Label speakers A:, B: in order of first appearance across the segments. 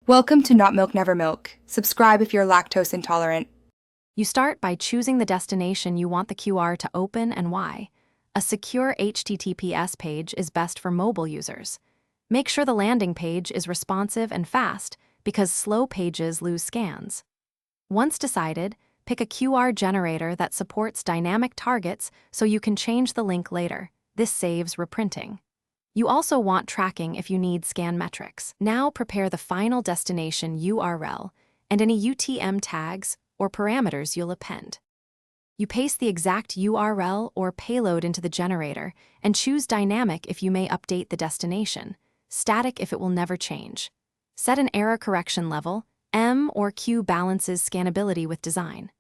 A: Welcome to Not Milk Never Milk. Subscribe if you're lactose intolerant.
B: You start by choosing the destination you want the QR to open and why. A secure HTTPS page is best for mobile users. Make sure the landing page is responsive and fast because slow pages lose scans. Once decided, pick a QR generator that supports dynamic targets so you can change the link later. This saves reprinting. You also want tracking if you need scan metrics. Now prepare the final destination URL and any UTM tags or parameters you'll append. You paste the exact URL or payload into the generator and choose dynamic if you may update the destination, static if it will never change. Set an error correction level. M or Q balances scannability with design.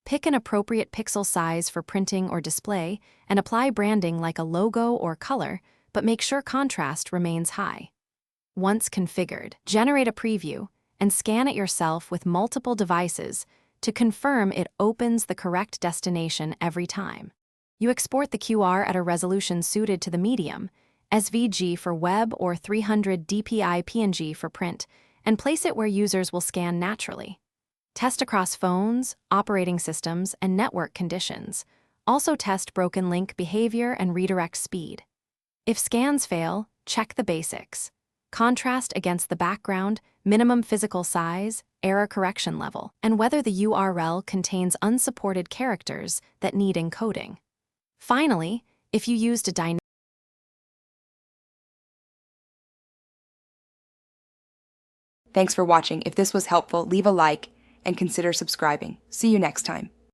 B: Pick an appropriate pixel size for printing or display and apply branding like a logo or color, but make sure contrast remains high. Once configured, generate a preview and scan it yourself with multiple devices to confirm it opens the correct destination every time. You export the QR at a resolution suited to the medium, SVG for web or 300 dpi PNG for print, and place it where users will scan naturally. Test across phones, operating systems, and network conditions. Also test broken link behavior and redirect speed. If scans fail, check the basics. Contrast against the background, minimum physical size, error correction level, and whether the URL contains unsupported characters that need encoding. Finally, if you used a dynamic
A: Thanks for watching. If this was helpful, leave a like and consider subscribing. See you next time.